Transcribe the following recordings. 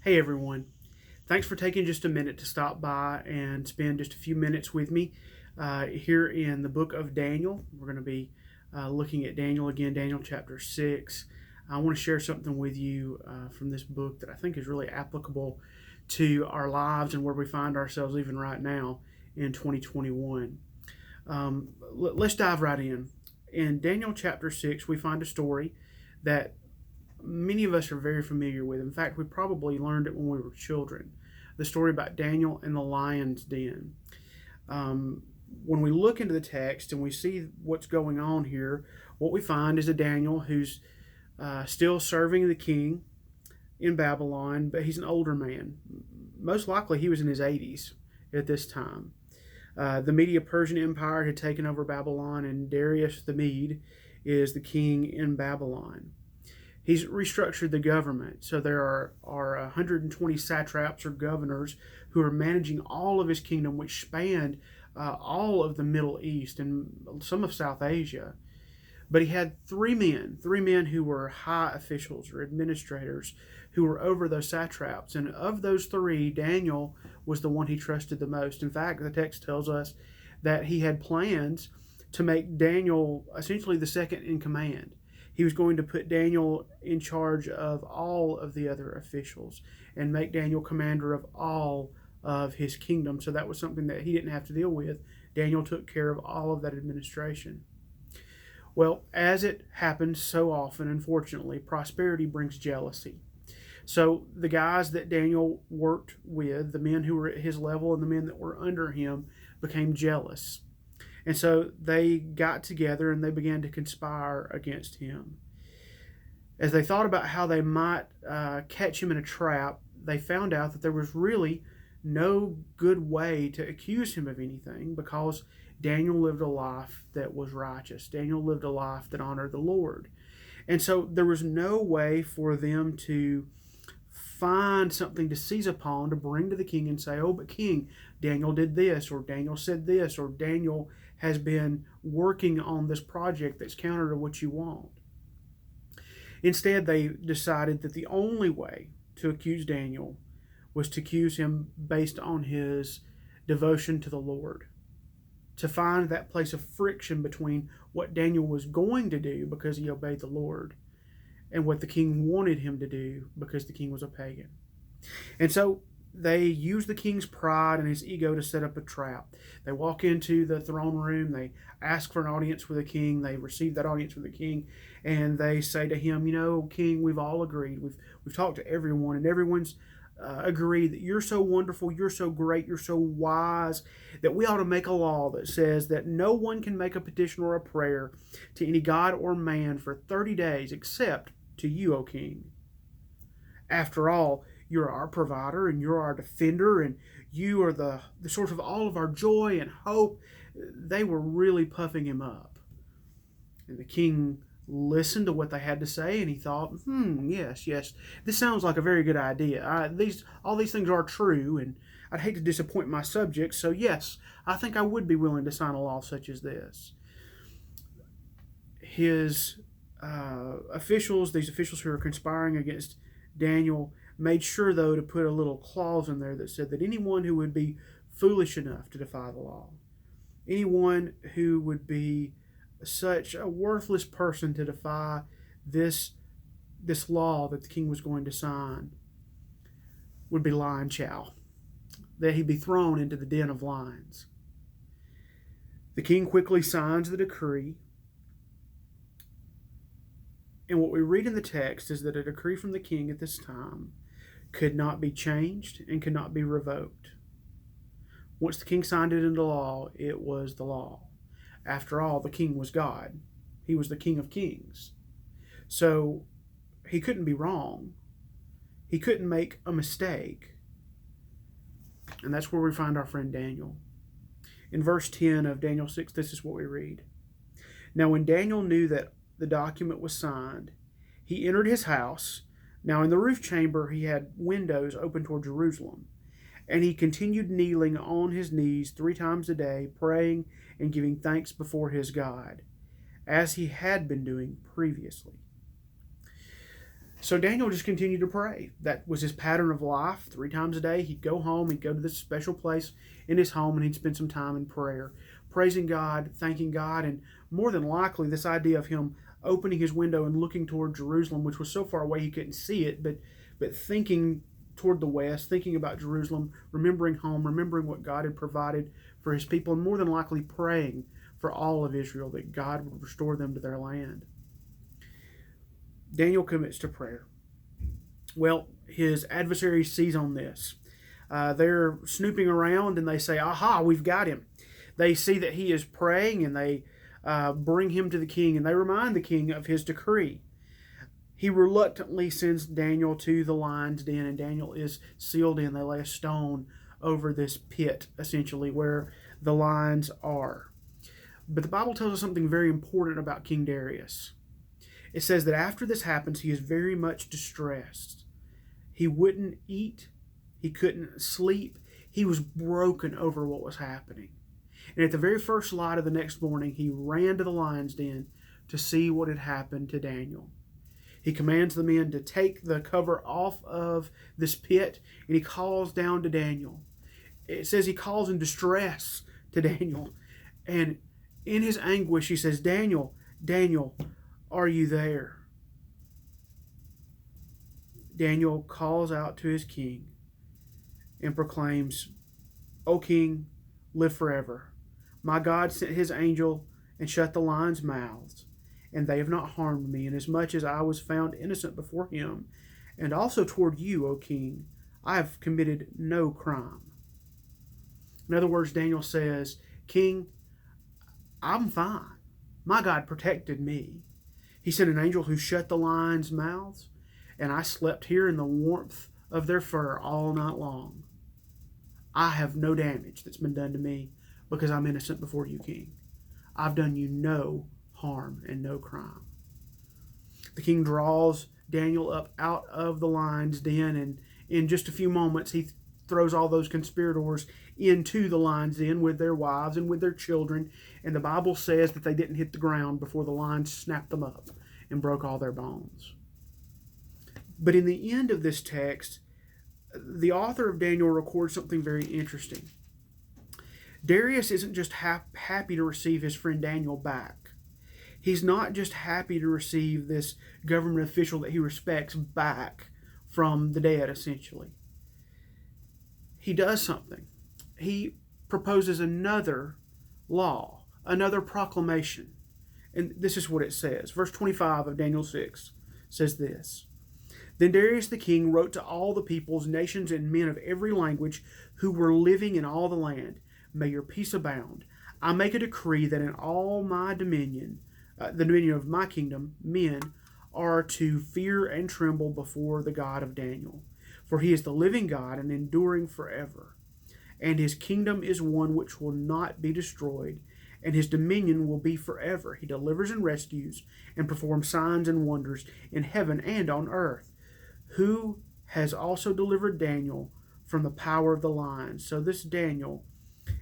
Hey everyone, thanks for taking just a minute to stop by and spend just a few minutes with me here in the book of Daniel. We're going to be looking at Daniel again, Daniel chapter 6. I want to share something with you from this book that I think is really applicable to our lives and where we find ourselves even right now in 2021. Let's dive right in. In Daniel chapter 6, we find a story that many of us are very familiar with. In fact, we probably learned it when we were children. The story about Daniel and the lion's den. When we look into the text and we see what's going on here, what we find is a Daniel who's still serving the king in Babylon, but he's an older man. Most likely he was in his 80s at this time. The Medo-Persian Empire had taken over Babylon, and Darius the Mede is the king in Babylon. He's restructured the government, so there are 120 satraps or governors who are managing all of his kingdom, which spanned all of the Middle East and some of South Asia. But he had three men who were high officials or administrators who were over those satraps. And of those three, Daniel was the one he trusted the most. In fact, the text tells us that he had plans to make Daniel essentially the second in command. He was going to put Daniel in charge of all of the other officials and make Daniel commander of all of his kingdom. So that was something that he didn't have to deal with. Daniel took care of all of that administration. Well, as it happens so often, unfortunately, prosperity brings jealousy. So the guys that Daniel worked with, the men who were at his level and the men that were under him, became jealous. And so they got together and they began to conspire against him. As they thought about how they might catch him in a trap, they found out that there was really no good way to accuse him of anything because Daniel lived a life that was righteous. Daniel lived a life that honored the Lord. And so there was no way for them to find something to seize upon to bring to the king and say, oh, but king, Daniel did this, or Daniel said this, or Daniel has been working on this project that's counter to what you want. Instead, they decided that the only way to accuse Daniel was to accuse him based on his devotion to the Lord, to find that place of friction between what Daniel was going to do because he obeyed the Lord and what the king wanted him to do because the king was a pagan. And so they use the king's pride and his ego to set up a trap. They walk into the throne room, they ask for an audience with the king, they receive that audience with the king, and they say to him, you know, king, we've all agreed, we've talked to everyone, and everyone's agreed that you're so wonderful, you're so great, you're so wise, that we ought to make a law that says that no one can make a petition or a prayer to any god or man for 30 days except to you, O king. After all, you're our provider and you're our defender and you are the source of all of our joy and hope. They were really puffing him up. And the king listened to what they had to say and he thought, yes, this sounds like a very good idea. All these things are true and I'd hate to disappoint my subjects, so yes, I think I would be willing to sign a law such as this. His these officials who are conspiring against Daniel, made sure, though, to put a little clause in there that said that anyone who would be foolish enough to defy the law, anyone who would be such a worthless person to defy this law that the king was going to sign, would be lion chow, that he'd be thrown into the den of lions. The king quickly signs the decree. And what we read in the text is that a decree from the king at this time could not be changed and could not be revoked. Once the king signed it into law, it was the law. After all, the king was God. He was the King of Kings. So he couldn't be wrong. He couldn't make a mistake. And that's where we find our friend Daniel. In verse 10 of Daniel 6, this is what we read. Now when Daniel knew that the document was signed, he entered his house. Now in the roof chamber he had windows open toward Jerusalem. And he continued kneeling on his knees 3 times a day, praying and giving thanks before his God, as he had been doing previously. So Daniel just continued to pray. That was his pattern of life. 3 times a day, he'd go home, he'd go to this special place in his home, and he'd spend some time in prayer, praising God, thanking God, and more than likely, this idea of him opening his window and looking toward Jerusalem, which was so far away he couldn't see it, but thinking toward the west, thinking about Jerusalem, remembering home, remembering what God had provided for his people, and more than likely praying for all of Israel that God would restore them to their land. Daniel commits to prayer. Well, his adversaries seize on this. They're snooping around and they say, aha, we've got him. They see that he is praying and they bring him to the king and they remind the king of his decree. He reluctantly sends Daniel to the lion's den, and Daniel is sealed in. They lay a stone over this pit, essentially, where the lions are. But the Bible tells us something very important about King Darius. It says that after this happens, he is very much distressed. He wouldn't eat. He couldn't sleep. He was broken over what was happening. And at the very first light of the next morning, he ran to the lion's den to see what had happened to Daniel. He commands the men to take the cover off of this pit, and he calls down to Daniel. It says he calls in distress to Daniel. And in his anguish, he says, Daniel, Daniel, are you there? Daniel calls out to his king and proclaims, O king, live forever. My God sent his angel and shut the lions' mouths, and they have not harmed me, inasmuch as I was found innocent before him. And also toward you, O king, I have committed no crime. In other words, Daniel says, King, I'm fine. My God protected me. He sent an angel who shut the lions' mouths, and I slept here in the warmth of their fur all night long. I have no damage that's been done to me because I'm innocent before you, King. I've done you no harm and no crime. The king draws Daniel up out of the lion's den, and in just a few moments he throws all those conspirators into the lion's den with their wives and with their children, and the Bible says that they didn't hit the ground before the lions snapped them up and broke all their bones. But in the end of this text, the author of Daniel records something very interesting. Darius isn't just happy to receive his friend Daniel back. He's not just happy to receive this government official that he respects back from the dead, essentially. He does something. He proposes another law, another proclamation. And this is what it says. Verse 25 of Daniel 6 says this. Then Darius the king wrote to all the peoples, nations, and men of every language who were living in all the land, May your peace abound. I make a decree that in all my dominion, the dominion of my kingdom, men are to fear and tremble before the God of Daniel. For he is the living God and enduring forever. And his kingdom is one which will not be destroyed, and his dominion will be forever. He delivers and rescues and performs signs and wonders in heaven and on earth, who has also delivered Daniel from the power of the lions. So this Daniel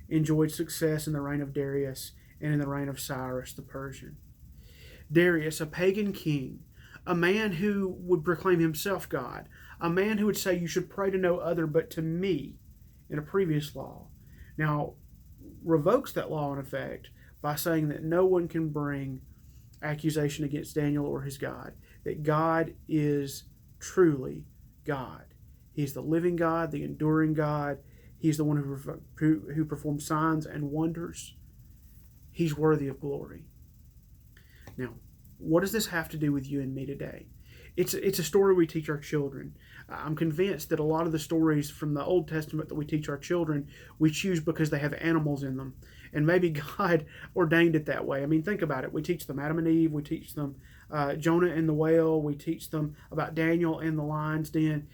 enjoyed success in the reign of Darius and in the reign of Cyrus the Persian. Darius, a pagan king, a man who would proclaim himself God, a man who would say you should pray to no other but to me in a previous law, now revokes that law in effect by saying that no one can bring accusation against Daniel or his God, that God is truly God. He's the living God, the enduring God. He's the one who performs signs and wonders. He's worthy of glory. Now, what does this have to do with you and me today? It's a story we teach our children. I'm convinced that a lot of the stories from the Old Testament that we teach our children, we choose because they have animals in them. And maybe God ordained it that way. I mean, think about it. We teach them Adam and Eve. We teach them Jonah and the whale. We teach them about Daniel and the lion's den.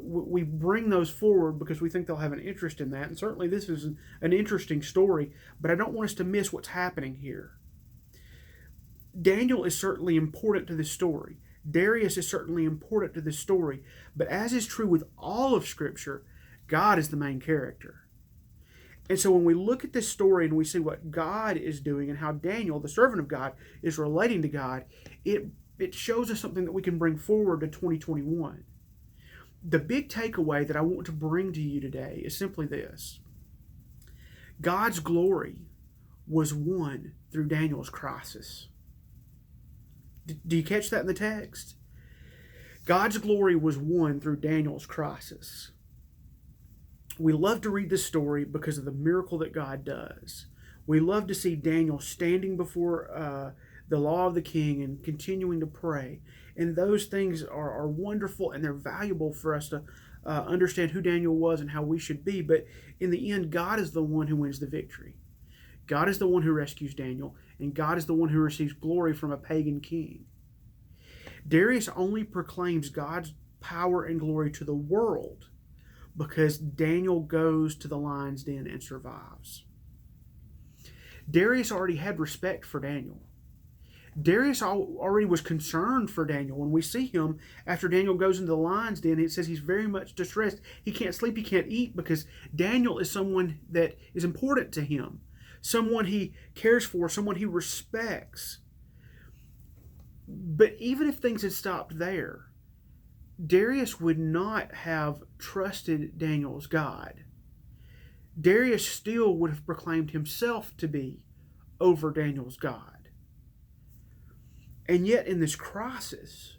We bring those forward because we think they'll have an interest in that. And certainly this is an interesting story, but I don't want us to miss what's happening here. Daniel is certainly important to this story. Darius is certainly important to this story. But as is true with all of Scripture, God is the main character. And so when we look at this story and we see what God is doing and how Daniel, the servant of God, is relating to God, it it shows us something that we can bring forward to 2021. The big takeaway that I want to bring to you today is simply this: God's glory was won through Daniel's crisis. Do you catch that in the text? God's glory was won through Daniel's crisis. We love to read this story because of the miracle that God does. We love to see Daniel standing before the law of the king and continuing to pray. And those things are wonderful, and they're valuable for us to understand who Daniel was and how we should be. But in the end, God is the one who wins the victory. God is the one who rescues Daniel, and God is the one who receives glory from a pagan king. Darius only proclaims God's power and glory to the world because Daniel goes to the lion's den and survives. Darius already had respect for Daniel. Darius already was concerned for Daniel. When we see him after Daniel goes into the lion's den, it says he's very much distressed. He can't sleep, he can't eat, because Daniel is someone that is important to him, someone he cares for, someone he respects. But even if things had stopped there, Darius would not have trusted Daniel's God. Darius still would have proclaimed himself to be over Daniel's God. And yet in this crisis,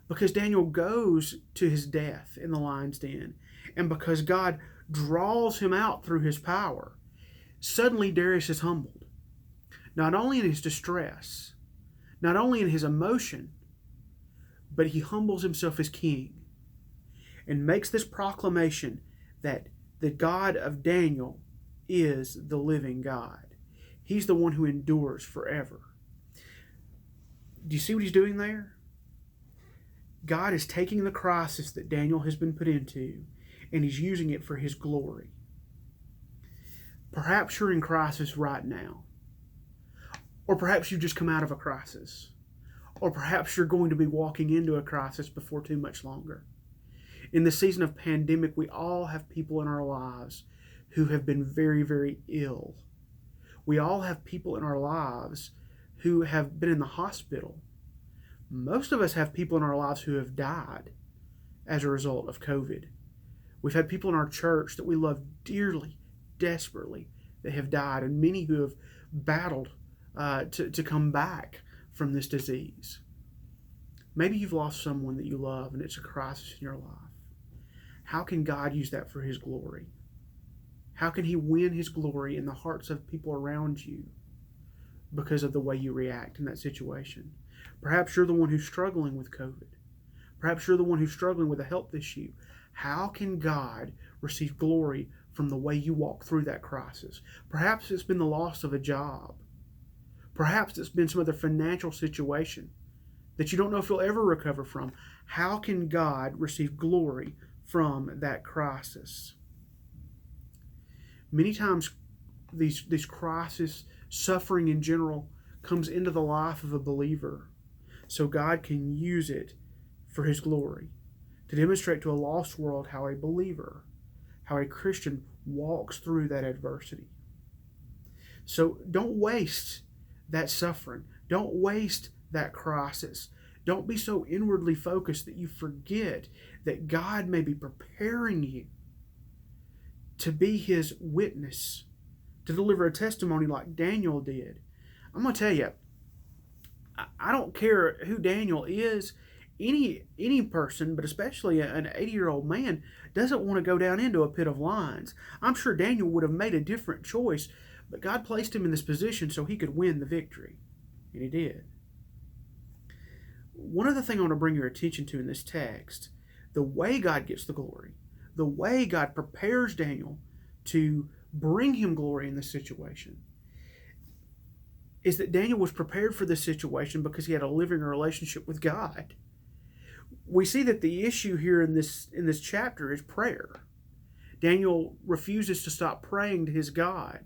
because Daniel goes to his death in the lion's den, and because God draws him out through his power, suddenly Darius is humbled. Not only in his distress, not only in his emotion, but he humbles himself as king and makes this proclamation that the God of Daniel is the living God. He's the one who endures forever. Do you see what he's doing there? God is taking the crisis that Daniel has been put into, and he's using it for his glory. Perhaps you're in crisis right now. Or perhaps you've just come out of a crisis. Or perhaps you're going to be walking into a crisis before too much longer. In the season of pandemic, we all have people in our lives who have been very, very ill. We all have people in our lives who have been in the hospital. Most of us have people in our lives who have died as a result of COVID. We've had people in our church that we love dearly, desperately, that have died, and many who have battled to come back from this disease. Maybe you've lost someone that you love and it's a crisis in your life. How can God use that for his glory? How can he win his glory in the hearts of people around you because of the way you react in that situation? Perhaps you're the one who's struggling with COVID. Perhaps you're the one who's struggling with a health issue. How can God receive glory from the way you walk through that crisis? Perhaps it's been the loss of a job. Perhaps it's been some other financial situation that you don't know if you'll ever recover from. How can God receive glory from that crisis? Many times these crises, suffering in general, comes into the life of a believer so God can use it for his glory, to demonstrate to a lost world how a believer, how a Christian walks through that adversity. So don't waste that suffering. Don't waste that crisis. Don't be so inwardly focused that you forget that God may be preparing you to be his witness, to deliver a testimony like Daniel did. I'm going to tell you, I don't care who Daniel is. Any person, but especially an 80-year-old man, doesn't want to go down into a pit of lions. I'm sure Daniel would have made a different choice, but God placed him in this position so he could win the victory. And he did. One other thing I want to bring your attention to in this text, the way God gets the glory, the way God prepares Daniel to bring him glory in this situation, is that Daniel was prepared for this situation because he had a living relationship with God. We see that the issue here in this chapter is prayer. Daniel refuses to stop praying to his God.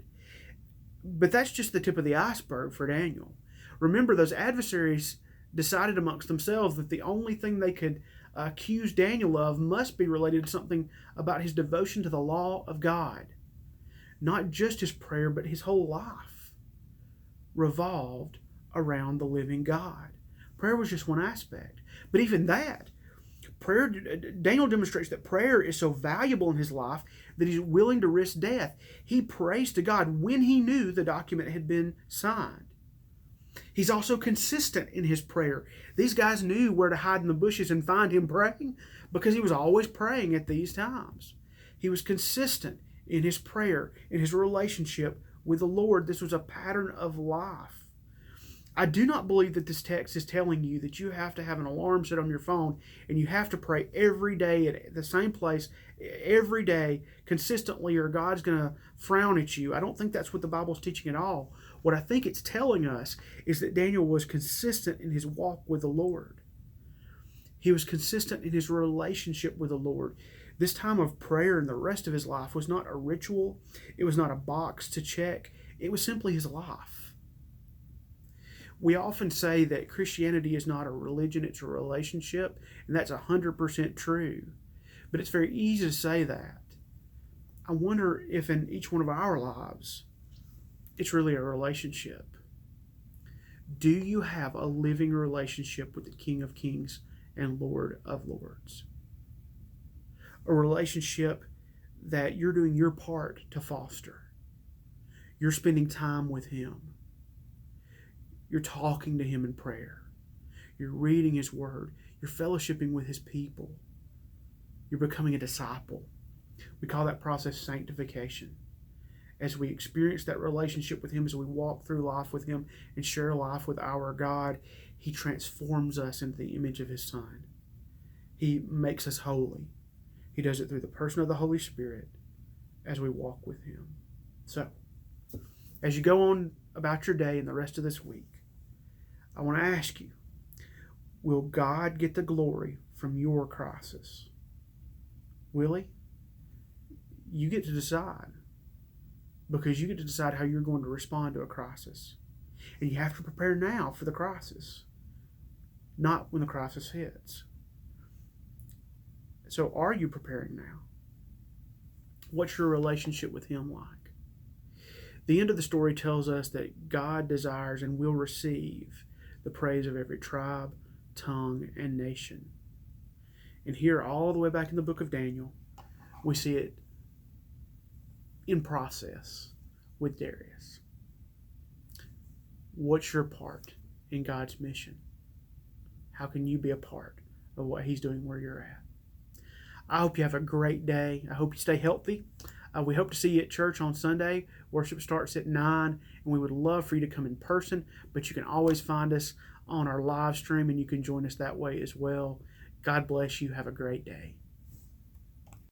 But that's just the tip of the iceberg for Daniel. Remember, those adversaries decided amongst themselves that the only thing they could accuse Daniel of must be related to something about his devotion to the law of God. Not just his prayer, but his whole life revolved around the living God. Prayer was just one aspect. But even that, Daniel demonstrates that prayer is so valuable in his life that he's willing to risk death. He prays to God when he knew the document had been signed. He's also consistent in his prayer. These guys knew where to hide in the bushes and find him praying because he was always praying at these times. He was consistent in his prayer, in his relationship with the Lord. This was a pattern of life. I do not believe that this text is telling you that you have to have an alarm set on your phone and you have to pray every day at the same place, every day, consistently, or God's going to frown at you. I don't think that's what the Bible's teaching at all. What I think it's telling us is that Daniel was consistent in his walk with the Lord. He was consistent in his relationship with the Lord. This time of prayer and the rest of his life was not a ritual. It was not a box to check. It was simply his life. We often say that Christianity is not a religion, it's a relationship, and that's 100% true. But it's very easy to say that. I wonder if in each one of our lives, it's really a relationship. Do you have a living relationship with the King of Kings and Lord of Lords? A relationship that you're doing your part to foster. You're spending time with Him. You're talking to Him in prayer. You're reading His Word. You're fellowshipping with His people. You're becoming a disciple. We call that process sanctification. As we experience that relationship with Him, as we walk through life with Him and share life with our God, He transforms us into the image of His Son. He makes us holy. He does it through the person of the Holy Spirit as we walk with Him. So, as you go on about your day and the rest of this week, I want to ask you, will God get the glory from your crisis? Will He? You get to decide, because you get to decide how you're going to respond to a crisis. And you have to prepare now for the crisis, not when the crisis hits. So are you preparing now? What's your relationship with Him like? The end of the story tells us that God desires and will receive the praise of every tribe, tongue, and nation. And here, all the way back in the book of Daniel, we see it in process with Darius. What's your part in God's mission? How can you be a part of what He's doing where you're at? I hope you have a great day. I hope you stay healthy. We hope to see you at church on Sunday. Worship starts at 9, and we would love for you to come in person, but you can always find us on our live stream, and you can join us that way as well. God bless you. Have a great day.